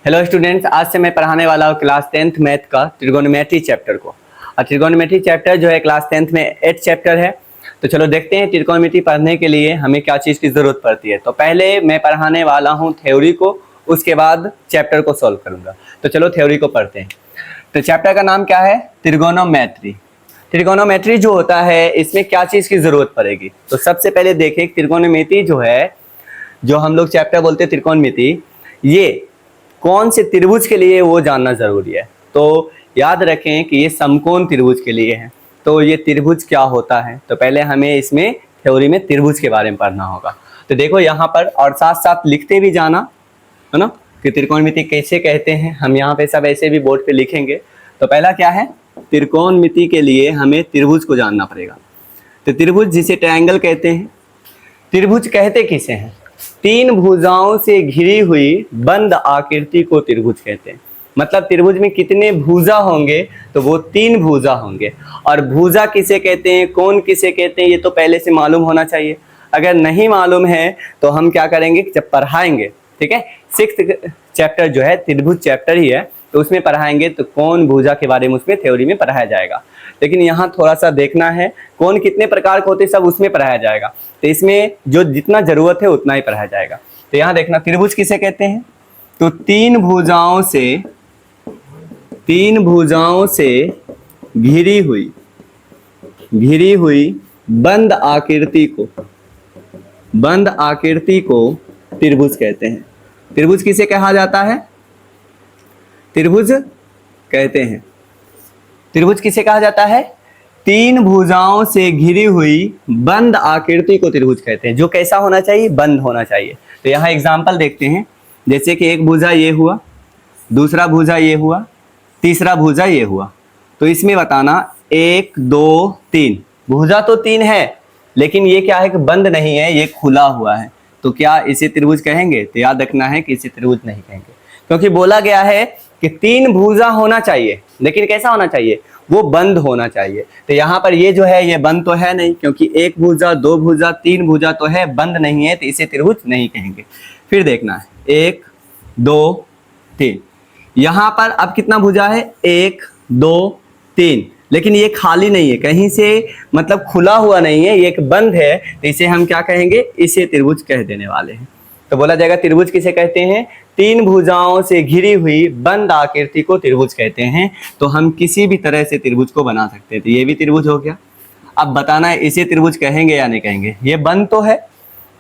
Hello students, आज से मैं पढ़ाने वाला हूँ क्लास 10th मैथ का ट्रिगोनोमेट्री चैप्टर को। और ट्रिगोनोमेट्री चैप्टर जो है क्लास 10th में 8 चैप्टर है। तो चलो देखते हैं ट्रिगोनोमेट्री पढ़ने के लिए हमें क्या चीज़ की ज़रूरत पड़ती है। तो पहले मैं पढ़ाने वाला हूँ थ्योरी को, उसके बाद चैप्टर को सॉल्व करूँगा। तो चलो थ्योरी को पढ़ते हैं। तो चैप्टर का नाम क्या है? ट्रिगोनोमेट्री। ट्रिगोनोमेट्री जो होता है इसमें क्या चीज़ की ज़रूरत पड़ेगी? तो सबसे पहले देखें ट्रिगोनोमेट्री जो है, जो हम लोग चैप्टर बोलते हैं त्रिकोणमिति, ये कौन से त्रिभुज के लिए वो जानना जरूरी है। तो याद रखें कि ये समकोण त्रिभुज के लिए है। तो ये त्रिभुज क्या होता है, तो पहले हमें इसमें थ्योरी में त्रिभुज के बारे में पढ़ना होगा। तो देखो यहाँ पर, और साथ साथ लिखते भी जाना है ना कि त्रिकोणमिति कैसे कहते हैं। हम यहाँ पे सब ऐसे भी बोर्ड पे लिखेंगे। तो पहला क्या है, त्रिकोणमिति के लिए हमें त्रिभुज को जानना पड़ेगा। तो त्रिभुज जिसे ट्रायंगल कहते हैं, त्रिभुज कहते किसे हैं? तीन भुजाओं से घिरी हुई बंद आकृति को त्रिभुज कहते हैं। मतलब त्रिभुज में कितने भुजा होंगे, तो वो 3 भुजा होंगे। और भुजा किसे कहते हैं, कोण किसे कहते हैं, ये तो पहले से मालूम होना चाहिए। अगर नहीं मालूम है तो हम क्या करेंगे, जब पढ़ाएंगे, ठीक है, 6th चैप्टर जो है त्रिभुज चैप्टर ही है, तो उसमें पढ़ाएंगे तो कौन भुजा के बारे में उसमें थ्योरी में पढ़ाया जाएगा। लेकिन यहाँ थोड़ा सा देखना है, कौन कितने प्रकार के होते सब उसमें पढ़ाया जाएगा। तो इसमें जो जितना जरूरत है उतना ही पढ़ाया जाएगा। तो यहाँ देखना, त्रिभुज किसे कहते हैं? तो तीन भुजाओं से घिरी हुई बंद आकृति को त्रिभुज कहते हैं। त्रिभुज किसे कहा जाता है? त्रिभुज किसे कहा जाता है? तीन भुजाओं से घिरी हुई बंद आकृति को त्रिभुज कहते हैं। जो कैसा होना चाहिए? बंद होना चाहिए। तो यहाँ एग्जांपल देखते हैं। जैसे कि एक भुजा ये हुआ, दूसरा भुजा ये हुआ, तीसरा भुजा ये हुआ। तो इसमें बताना 1 2 3 भुजा तो 3 है, लेकिन ये क्या है कि बंद नहीं है, ये खुला हुआ है। तो क्या इसे त्रिभुज कहेंगे? तो याद रखना है कि इसे त्रिभुज नहीं कहेंगे, क्योंकि बोला गया है कि 3 भुजा होना चाहिए, लेकिन कैसा होना चाहिए? वो बंद होना चाहिए। तो यहाँ पर ये जो है ये बंद तो है नहीं, क्योंकि 1 भुजा 2 भुजा 3 भुजा तो है, बंद नहीं है, तो इसे त्रिभुज नहीं कहेंगे। फिर देखना है 1 2 3, यहाँ पर अब कितना भुजा है? 1 2 3, लेकिन ये खाली नहीं है, कहीं से मतलब खुला हुआ नहीं है, ये एक बंद है। तो इसे हम क्या कहेंगे? इसे त्रिभुज कह देने वाले हैं। तो बोला जाएगा त्रिभुज किसे कहते हैं? तीन भुजाओं से घिरी हुई बंद आकृति को त्रिभुज कहते हैं। तो हम किसी भी तरह से त्रिभुज को बना सकते हैं। तो ये भी त्रिभुज हो गया। अब बताना है इसे त्रिभुज कहेंगे या नहीं कहेंगे। ये बंद तो है,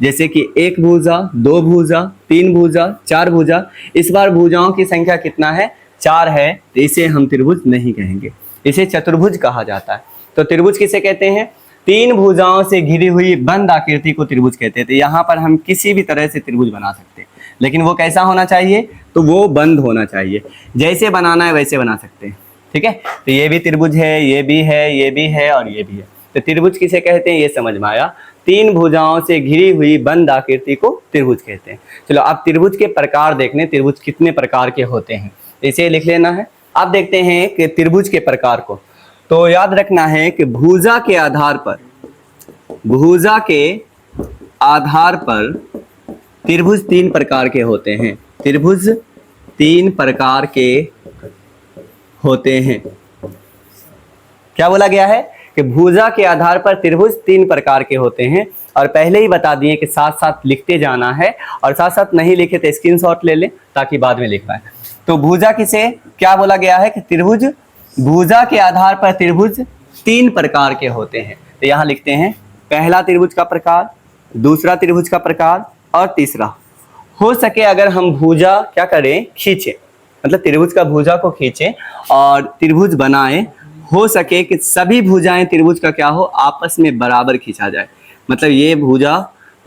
जैसे कि 1 भुजा 2 भुजा 3 भुजा 4 भुजा। इस बार भुजाओं की संख्या कितना है? 4 है, तो इसे हम त्रिभुज नहीं कहेंगे, इसे चतुर्भुज कहा जाता है। तो त्रिभुज किसे कहते हैं? तीन भुजाओं से घिरी हुई बंद आकृति को त्रिभुज कहते हैं। तो यहाँ पर हम किसी भी तरह से त्रिभुज बना सकते हैं, लेकिन वो कैसा होना चाहिए? तो वो बंद होना चाहिए। जैसे बनाना है वैसे बना सकते हैं, ठीक है। तो ये भी त्रिभुज है, ये भी है, ये भी है और ये भी है। तो त्रिभुज किसे कहते हैं ये समझ में आया। तीन भुजाओं से घिरी हुई बंद आकृति को त्रिभुज कहते हैं। चलो अब त्रिभुज के प्रकार देखने, त्रिभुज कितने प्रकार के होते हैं इसे लिख लेना है। अब देखते हैं कि त्रिभुज के प्रकार को। तो याद रखना है कि भुजा के आधार पर त्रिभुज 3 प्रकार के होते हैं। त्रिभुज 3 प्रकार के होते हैं। क्या बोला गया है कि भुजा के आधार पर त्रिभुज 3 प्रकार के होते हैं। और पहले ही बता दिए कि साथ साथ लिखते जाना है, और साथ साथ नहीं लिखे तो स्क्रीनशॉट ले लें ताकि बाद में लिख पाए। तो भुजा किसे क्या बोला गया है कि त्रिभुज, भुजा के आधार पर त्रिभुज 3 प्रकार के होते हैं। तो यहाँ लिखते हैं पहला त्रिभुज का प्रकार, दूसरा त्रिभुज का प्रकार और तीसरा। हो सके अगर हम भुजा क्या करें, खींचे, मतलब त्रिभुज का भुजा को खींचे और त्रिभुज बनाएं, हो सके कि सभी भुजाएं त्रिभुज का क्या हो, आपस में बराबर खींचा जाए। मतलब ये भुजा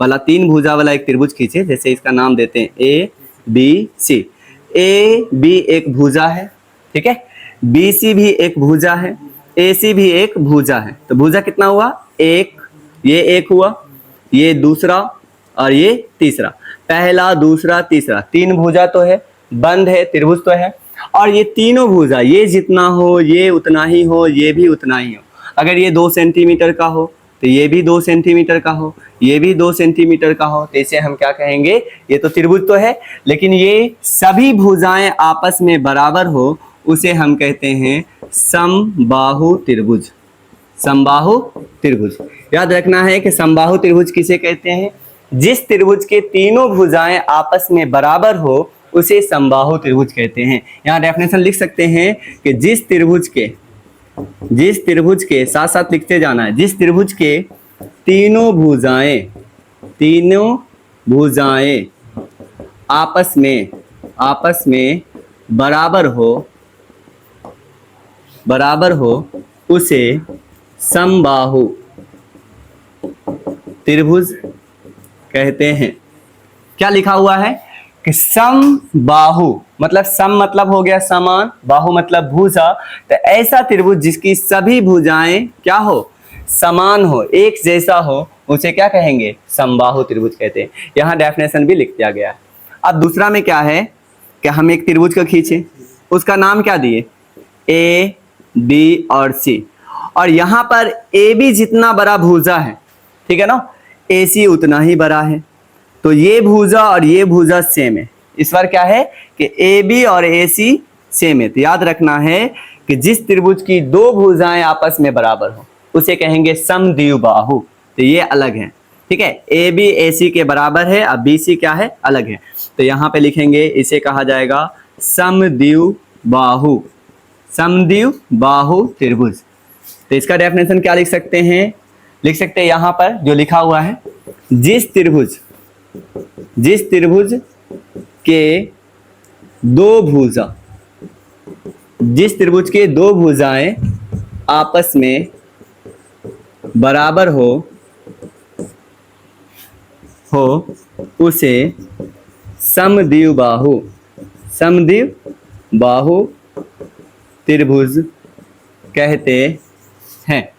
वाला 3 भुजा वाला एक त्रिभुज खींचे, जैसे इसका नाम देते हैं A B C. A B एक भुजा है, ठीक है, बी सी भी एक भुजा है, ए सी भी एक भुजा है। तो भुजा कितना हुआ? 1, ये 1 हुआ, ये दूसरा और ये तीसरा। पहला दूसरा तीसरा, 3 भुजा तो है, बंद है, त्रिभुज तो है। और ये तीनों भुजा, ये जितना हो ये उतना ही हो, ये भी उतना ही हो। अगर ये 2 सेंटीमीटर का हो तो ये भी 2 सेंटीमीटर का हो, ये भी 2 सेंटीमीटर का हो, तो इसे हम क्या कहेंगे, ये तो त्रिभुज तो है, लेकिन ये सभी भुजाएं आपस में बराबर हो, उसे हम कहते हैं समबाहु त्रिभुज। समबाहु त्रिभुज, याद रखना है कि समबाहु त्रिभुज किसे कहते हैं, जिस त्रिभुज के तीनों भुजाएं आपस में बराबर हो उसे समबाहु त्रिभुज कहते हैं। यहाँ डेफिनेशन लिख सकते हैं कि जिस त्रिभुज के साथ साथ लिखते जाना है, जिस त्रिभुज के तीनों भुजाएं आपस में बराबर हो उसे समबाहु त्रिभुज कहते हैं। क्या लिखा हुआ है कि समबाहु मतलब सम मतलब हो गया समान, बाहु मतलब भुजा, तो ऐसा त्रिभुज जिसकी सभी भुजाएं क्या हो, समान हो, एक जैसा हो, उसे क्या कहेंगे, समबाहु त्रिभुज कहते हैं। यहाँ डेफिनेशन भी लिख दिया गया है। अब दूसरा में क्या है कि हम एक त्रिभुज को खींचे, उसका नाम क्या दिए, ए बी और सी, और यहाँ पर ए बी जितना बड़ा भुजा है, ठीक है ना, ए सी उतना ही बड़ा है, तो ये भुजा और ये भुजा सेम है। इस बार क्या है कि ए बी और ए सी सेम है, तो याद रखना है कि जिस त्रिभुज की 2 भुजाएं आपस में बराबर हो उसे कहेंगे समद्विबाहु। तो ये अलग है, ठीक है, ए बी ए सी के बराबर है, अब बी सी क्या है, अलग है, तो यहाँ पे लिखेंगे इसे कहा जाएगा समद्विबाहु, समद्विबाहु त्रिभुज। तो इसका डेफिनेशन क्या लिख सकते हैं, लिख सकते हैं यहाँ पर जो लिखा हुआ है, जिस त्रिभुज के 2 भुजाएं आपस में बराबर हो उसे समद्विबाहु त्रिभुज कहते हैं।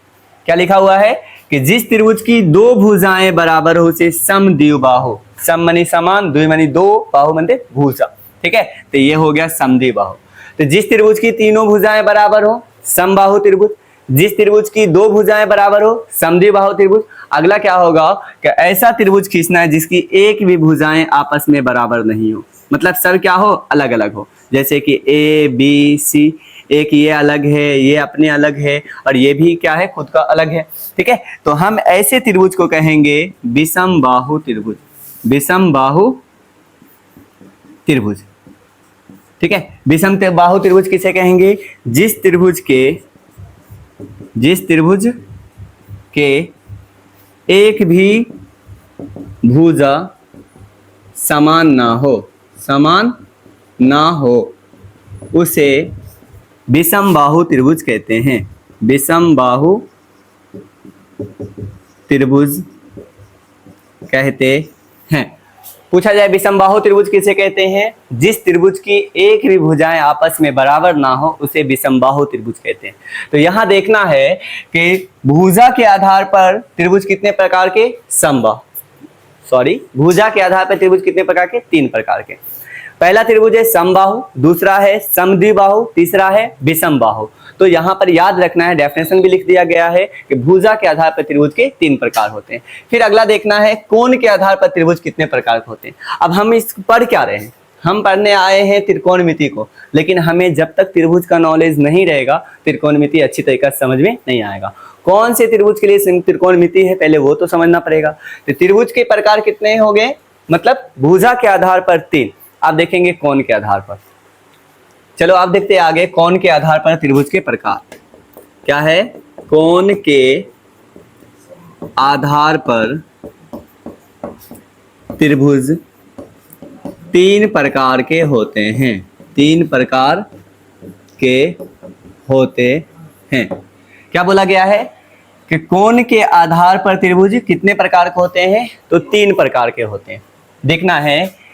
क्या लिखा हुआ है कि जिस त्रिभुज की 2 भुजाएं बराबर हो उसे समद्विबाहु, सम मनी समान, द्वि मनी 2, बाहु मनी भुजा, ठीक है, तो ये हो गया समद्विबाहु। तो जिस त्रिभुज की तीनों भुजाएं बराबर हो समबाहु त्रिभुज, जिस त्रिभुज की 2 भुजाएं बराबर हो समद्विबाहु त्रिभुज। अगला क्या होगा कि ऐसा त्रिभुज खींचना है जिसकी एक भी भुजाएं आपस में बराबर नहीं हो, मतलब सब क्या हो, अलग अलग हो, जैसे कि ए बी सी, एक ये अलग है, ये अपने अलग है, और ये भी क्या है, खुद का अलग है, ठीक है, तो हम ऐसे त्रिभुज को कहेंगे विषमबाहु त्रिभुज, विषमबाहु त्रिभुज, ठीक है। विषमबाहु त्रिभुज किसे कहेंगे, जिस त्रिभुज के एक भी भुजा समान ना हो उसे विषमबाहु त्रिभुज कहते हैं, विषमबाहु त्रिभुज कहते हैं। पूछा जाए विषमबाहु त्रिभुज किसे कहते हैं, जिस त्रिभुज की एक भी भुजाएं आपस में बराबर ना हो उसे विषमबाहु त्रिभुज कहते हैं। तो यहाँ देखना है कि भुजा के आधार पर त्रिभुज कितने प्रकार के, भुजा के आधार पर त्रिभुज कितने प्रकार के, 3 प्रकार के। पहला त्रिभुज है समबाहु, दूसरा है समद्विबाहु, तीसरा है विषमबाहु। तो यहाँ पर याद रखना है, डेफिनेशन भी लिख दिया गया है कि भुजा के आधार पर त्रिभुज के 3 प्रकार होते हैं। फिर अगला देखना है कोण के आधार पर त्रिभुज कितने प्रकार के होते हैं। अब हम इस पढ़ क्या रहे हैं, हम पढ़ने आए हैं त्रिकोणमिति को, लेकिन हमें जब तक त्रिभुज का नॉलेज नहीं रहेगा त्रिकोणमिति अच्छी तरीके से समझ में नहीं आएगा। कौन से त्रिभुज के लिए त्रिकोणमिति है पहले वो तो समझना पड़ेगा। तो त्रिभुज के प्रकार कितने हो गए, मतलब भुजा के आधार पर 3। आप देखेंगे कोण के आधार पर, चलो आप देखते हैं आगे कोण के आधार पर त्रिभुज के प्रकार क्या है। कोण के आधार पर त्रिभुज 3 प्रकार के होते हैं, 3 प्रकार के होते हैं। क्या बोला गया है कि कोण के आधार पर त्रिभुज कितने प्रकार के होते हैं, तो 3 प्रकार के होते हैं। देखना है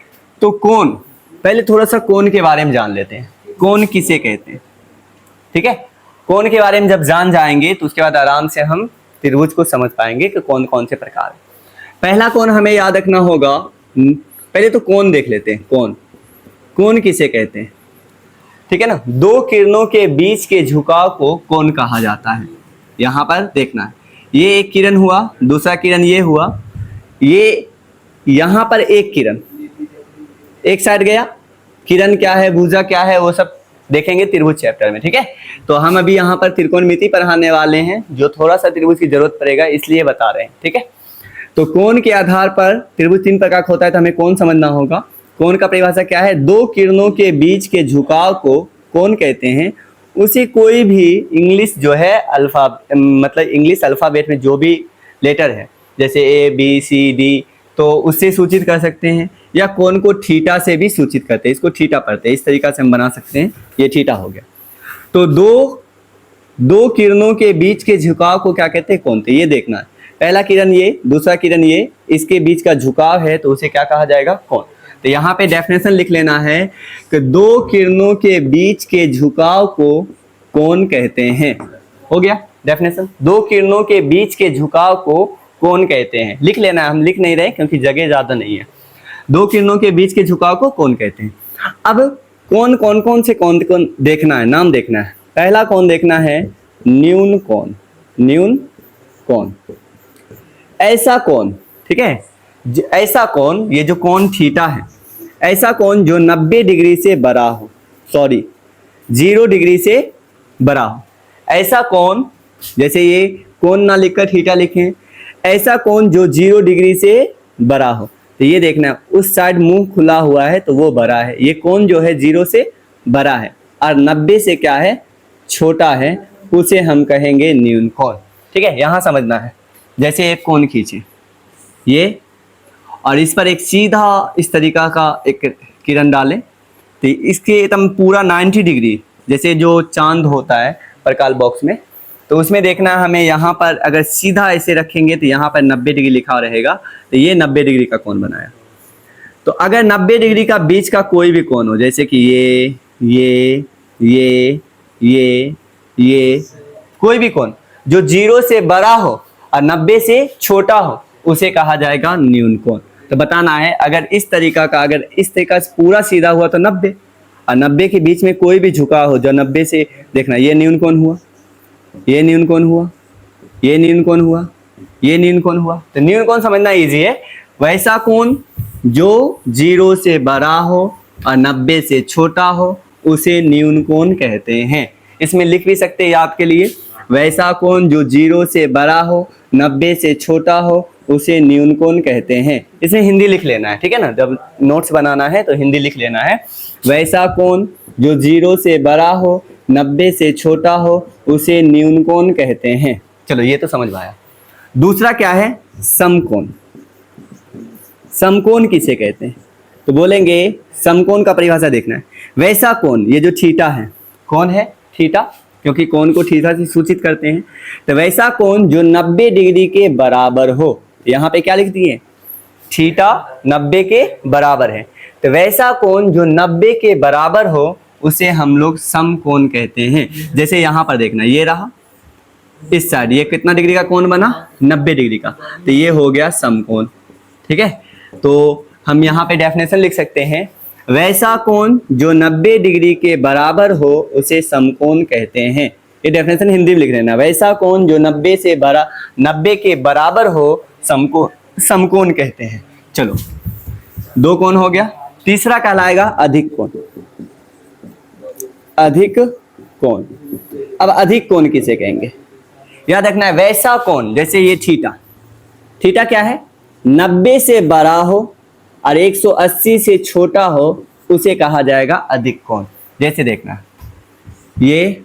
तो कोण, पहले थोड़ा सा कोण के बारे में जान लेते हैं, कोण किसे कहते हैं, ठीक है। कोण के बारे में जब जान जाएंगे तो उसके बाद आराम से हम त्रिभुज को समझ पाएंगे कि कौन कौन से प्रकार है। पहला कोण हमें याद रखना होगा, पहले तो कोण देख लेते हैं। कोण किसे कहते हैं, ठीक है ना। 2 किरणों के बीच के झुकाव को कोण कहा जाता है। यहाँ पर देखना है, ये एक किरण हुआ, दूसरा किरण ये हुआ, ये यहाँ पर एक किरण एक साइड गया, किरण क्या है, भुजा क्या है, वो सब देखेंगे त्रिभुज चैप्टर में, ठीक है। तो हम अभी यहाँ पर त्रिकोणमिति पढ़ाने वाले हैं, जो थोड़ा सा त्रिभुज की जरूरत पड़ेगा इसलिए बता रहे हैं, ठीक है। तो कोण के आधार पर त्रिभुज 3 प्रकार का होता है, तो हमें कोण समझना होगा। कोण का परिभाषा क्या है, दो किरणों के बीच के झुकाव को कोण कहते हैं। उसी कोई भी इंग्लिश जो है मतलब इंग्लिश अल्फाबेट में जो भी लेटर है, जैसे ABCD, तो उससे सूचित कर सकते हैं, या कोण को थीटा से भी सूचित करते हैं। इसको थीटा पढ़ते हैं, इस तरीका से हम बना सकते हैं, ये थीटा हो गया। तो दो किरणों के बीच के झुकाव को क्या कहते हैं, कोण। तो ये देखना है, पहला किरण ये, दूसरा किरण ये, इसके बीच का झुकाव है तो उसे क्या कहा जाएगा, कोण। तो यहाँ पे डेफिनेशन लिख लेना है कि दो किरणों के बीच के झुकाव को कोण कहते हैं। हो गया डेफिनेशन, दो किरणों के बीच के झुकाव को कोण कहते हैं। लिख लेना है, हम लिख नहीं रहे क्योंकि जगह ज्यादा नहीं है। दो किरणों के बीच के झुकाव को कोण कहते हैं। अब कौन कौन से कोण देखना है, नाम देखना है। पहला कोण देखना है न्यून कोण, न्यून कोण, ऐसा कोण, ठीक है। ऐसा कोण, ये जो कोण थीटा है, ऐसा कोण जो 90 डिग्री से बड़ा हो, 0 डिग्री से बड़ा हो। ऐसा कोण, जैसे ये कोण ना लिखकर थीटा लिखें, ऐसा कोण जो 0 डिग्री से बड़ा हो। तो ये देखना, उस साइड मुंह खुला हुआ है तो वो बड़ा है। ये कोण जो है 0 से बड़ा है और 90 से क्या है, छोटा है, उसे हम कहेंगे न्यून कोण, ठीक है। यहाँ समझना है, जैसे एक कोण खींचे ये, और इस पर एक सीधा इस तरीका का एक किरण डालें, तो इसके एकदम पूरा 90 डिग्री, जैसे जो चांद होता है प्रकाश बॉक्स में, तो उसमें देखना हमें यहाँ पर अगर सीधा ऐसे रखेंगे तो यहाँ पर 90 डिग्री लिखा रहेगा, तो ये 90 डिग्री का कोण बनाया। तो अगर 90 डिग्री का बीच का कोई भी कोण हो, जैसे कि ये कोई भी कोण जो 0 से बड़ा हो और 90 से छोटा हो, उसे कहा जाएगा न्यून कोण। तो बताना है, अगर इस तरीका का, अगर इस तरीका से पूरा सीधा हुआ तो 90, और 90 के बीच में कोई भी झुका हो जो 90 से, देखना ये न्यून कोण हुआ, ये न्यून कोण हुआ, ये न्यून कोण हुआ, ये न्यून कोण हुआ। तो न्यून कोण समझना इजी है। वैसा कोण जो 0 से बड़ा हो और 90 से छोटा हो, उसे न्यून कोण कहते हैं। इसमें लिख भी सकते हैं आपके लिए, वैसा कोण जो 0 से बड़ा हो 90 से छोटा हो, उसे न्यून कोण कहते हैं। इसमें हिंदी लिख लेना है, ठीक है ना, जब नोट्स बनाना है तो हिंदी लिख लेना है। वैसा कोण जो 0 से बड़ा हो 90 से छोटा हो, उसे न्यून कोण कहते हैं। चलो ये तो समझ में आया। दूसरा क्या है, समकोण। समकोण किसे कहते हैं, तो बोलेंगे समकोण का परिभाषा देखना है। वैसा कोण, ये जो थीटा है, कौन है थीटा, क्योंकि कोण को थीटा से सूचित करते हैं। तो वैसा कोण जो 90 डिग्री के बराबर हो, यहाँ पे क्या लिख दिए, थीटा 90 के बराबर है। तो वैसा कोण जो 90 के बराबर हो, उसे हम लोग समकोण कहते हैं। जैसे यहाँ पर देखना, ये रहा इस साइड, ये कितना डिग्री का कोण बना, 90 डिग्री का, तो ये हो गया समकोण, ठीक है। तो हम यहाँ पे डेफिनेशन लिख सकते हैं, वैसा कोण जो 90 डिग्री के बराबर हो, उसे समकोण कहते हैं। ये डेफिनेशन हिंदी में लिख लेना, वैसा कोण जो 90 के बराबर हो, समकोण कहते हैं। चलो दो कोण हो गया। तीसरा कहलाएगा अधिक कोण। अधिक कोण, अब अधिक कोण किसे कहेंगे, याद रखना है। वैसा कोण, जैसे ये थीटा, थीटा क्या है, 90 से बड़ा हो और 180 से छोटा हो, उसे कहा जाएगा अधिक कोण। जैसे देखना, ये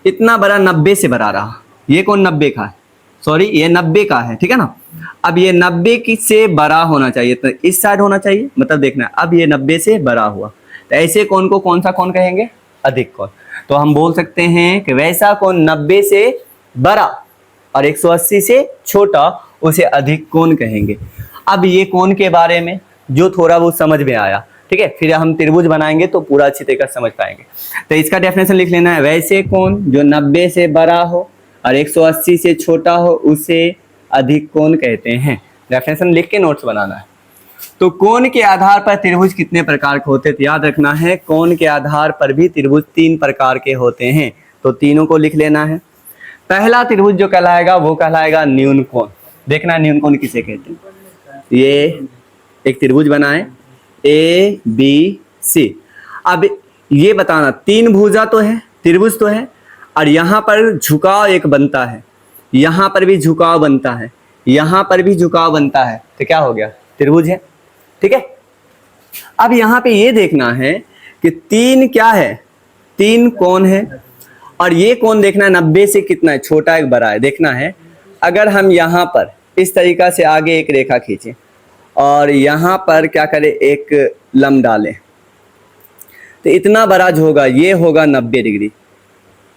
इतना बड़ा 90 से बड़ा रहा, ये कोण 90 का है, सॉरी ये 90 का है, ठीक है ना। अब ये 90 की से बड़ा होना चाहिए, तो इस साइड होना चाहिए, मतलब देखना अब ये 90 से बड़ा हुआ, तो ऐसे कोण को कौन सा कोण कहेंगे, अधिक कोण। तो हम बोल सकते हैं कि वैसा कोण 90 से बड़ा और 180 से छोटा, उसे अधिक कोण कहेंगे। अब ये कोण के बारे में जो थोड़ा बहुत समझ में आया, ठीक है, फिर हम त्रिभुज बनाएंगे तो पूरा अच्छी तरीके से समझ पाएंगे। तो इसका डेफिनेशन लिख लेना है, वैसे कोण जो 90 से बड़ा हो और 180 से छोटा हो, उसे अधिक कोण कहते हैं। डेफिनेशन लिख के नोट्स बनाना है। तो कोण के आधार पर त्रिभुज कितने प्रकार के होते हैं, तो याद रखना है, कोण के आधार पर भी त्रिभुज 3 प्रकार के होते हैं। तो तीनों को लिख लेना है। पहला त्रिभुज जो कहलाएगा वो कहलाएगा न्यून कोण। देखना न्यून कोण किसे कहते हैं। ये एक त्रिभुज बना है ए बी सी। अब ये बताना तीन भुजा तो है, त्रिभुज तो है, और यहाँ पर झुकाव एक बनता है, यहाँ पर भी झुकाव बनता है, यहाँ पर भी झुकाव बनता है, तो क्या हो गया, त्रिभुज है। ठीक है। अब यहाँ पे ये देखना है कि तीन क्या है, तीन कोण है, और ये कोण देखना है 90 से कितना है, छोटा एक बड़ा है, देखना है। अगर हम यहाँ पर इस तरीका से आगे एक रेखा खींचें और यहाँ पर क्या करें, एक लंब डालें, तो इतना बड़ा जो होगा ये होगा 90 डिग्री,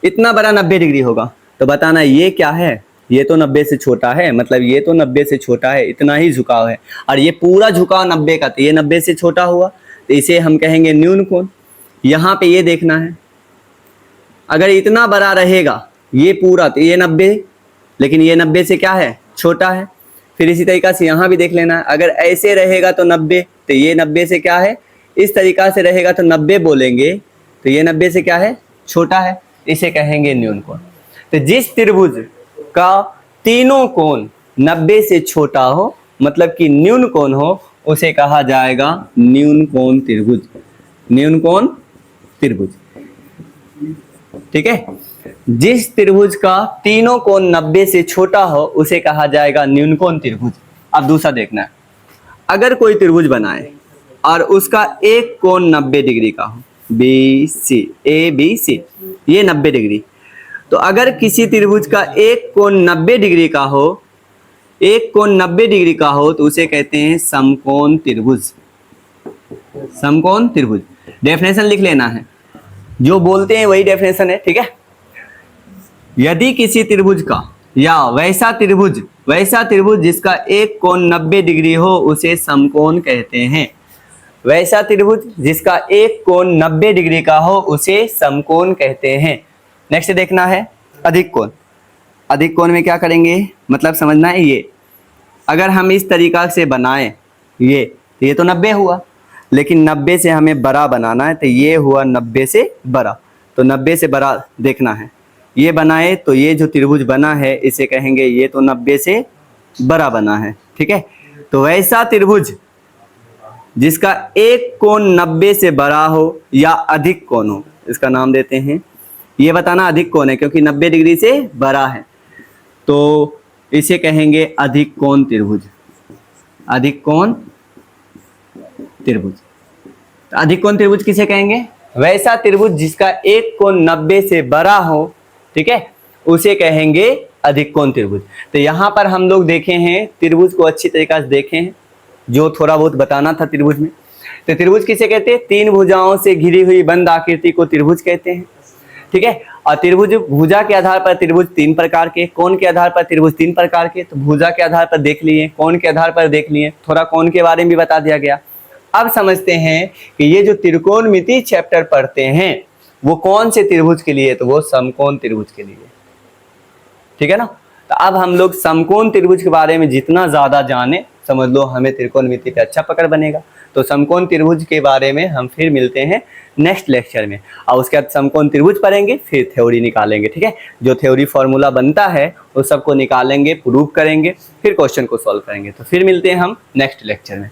इतना बड़ा 90 डिग्री होगा। तो बताना ये क्या है, ये तो 90 से छोटा है, मतलब ये तो 90 से छोटा है, इतना ही झुकाव है, और ये पूरा झुकाव 90 का, तो ये 90 से छोटा हुआ, तो इसे हम कहेंगे न्यून कोण। यहाँ पे ये देखना है, अगर इतना बड़ा रहेगा ये पूरा, तो ये 90, लेकिन ये 90 से क्या है, छोटा है। फिर इसी तरीका से यहाँ भी देख लेना है, अगर ऐसे रहेगा तो 90, तो ये 90 से क्या है, इस तरीका से रहेगा तो 90 बोलेंगे, तो ये 90 से क्या है, छोटा है, इसे कहेंगे न्यून कोण। तो जिस त्रिभुज का तीनों कोण 90 से छोटा हो, मतलब कि न्यून कोण हो, उसे कहा जाएगा न्यून कोण त्रिभुज, न्यून कोण त्रिभुज। ठीक है। जिस त्रिभुज का तीनों कोण 90 से छोटा हो उसे कहा जाएगा न्यून कोण त्रिभुज। अब दूसरा देखना है, अगर कोई त्रिभुज बनाए और उसका एक कोण 90 डिग्री का हो, B C, A B C, ये 90 डिग्री, तो अगर किसी त्रिभुज का एक कोण 90 डिग्री का हो, एक कोण 90 डिग्री का हो, तो उसे कहते हैं समकोण त्रिभुज, समकोण त्रिभुज। डेफिनेशन लिख लेना है, जो बोलते हैं वही डेफिनेशन है। ठीक है। यदि किसी त्रिभुज का या वैसा त्रिभुज जिसका एक कोण 90 डिग्री हो उसे समकोण कहते हैं, वैसा त्रिभुज जिसका एक कोण 90 डिग्री का हो उसे समकोण कहते हैं। नेक्स्ट देखना है अधिक कोण। अधिक कोण में क्या करेंगे, मतलब समझना है, ये अगर हम इस तरीका से बनाएं, ये तो 90 हुआ, लेकिन 90 से हमें बड़ा बनाना है, तो ये हुआ 90 से बड़ा, तो 90 से बड़ा देखना है। ये बनाए तो ये जो त्रिभुज बना है इसे कहेंगे ये तो 90 से बड़ा बना है। ठीक है। तो वैसा त्रिभुज जिसका एक कोण 90 से बड़ा हो या अधिक कोण हो, इसका नाम देते हैं, ये बताना अधिक कोण है क्योंकि 90 डिग्री से बड़ा है, तो इसे कहेंगे अधिक कोण त्रिभुज, अधिक कोण त्रिभुज। अधिक कोण त्रिभुज किसे कहेंगे, वैसा त्रिभुज जिसका एक कोण 90 से बड़ा हो, ठीक है, उसे कहेंगे अधिक कोण त्रिभुज। तो यहाँ पर हम लोग देखे हैं, त्रिभुज को अच्छी तरीके से देखे हैं, जो थोड़ा बहुत बताना था त्रिभुज में। तो त्रिभुज किसे कहते हैं, तीन भुजाओं से घिरी हुई बंद आकृति को त्रिभुज कहते हैं। ठीक है। और त्रिभुज, भुजा के आधार पर त्रिभुज तीन प्रकार के, कोण के आधार पर त्रिभुज तीन प्रकार के, तो भुजा के आधार पर देख लिए, कोण के आधार पर देख लिए, थोड़ा कोण के बारे में भी बता दिया गया। अब समझते हैं कि ये जो त्रिकोणमिति चैप्टर पढ़ते हैं वो कौन से त्रिभुज के लिए, तो वो समकोण त्रिभुज के लिए। ठीक है ना। तो अब हम लोग समकोण त्रिभुज के बारे में जितना ज्यादा जाने, समझ लो हमें त्रिकोणमिति पे अच्छा पकड़ बनेगा। तो समकोण त्रिभुज के बारे में हम फिर मिलते हैं नेक्स्ट लेक्चर में, और उसके बाद समकोण त्रिभुज पढ़ेंगे, फिर थ्योरी निकालेंगे। ठीक है। जो थ्योरी फॉर्मूला बनता है उस सबको निकालेंगे, प्रूव करेंगे, फिर क्वेश्चन को सॉल्व करेंगे। तो फिर मिलते हैं हम नेक्स्ट लेक्चर में।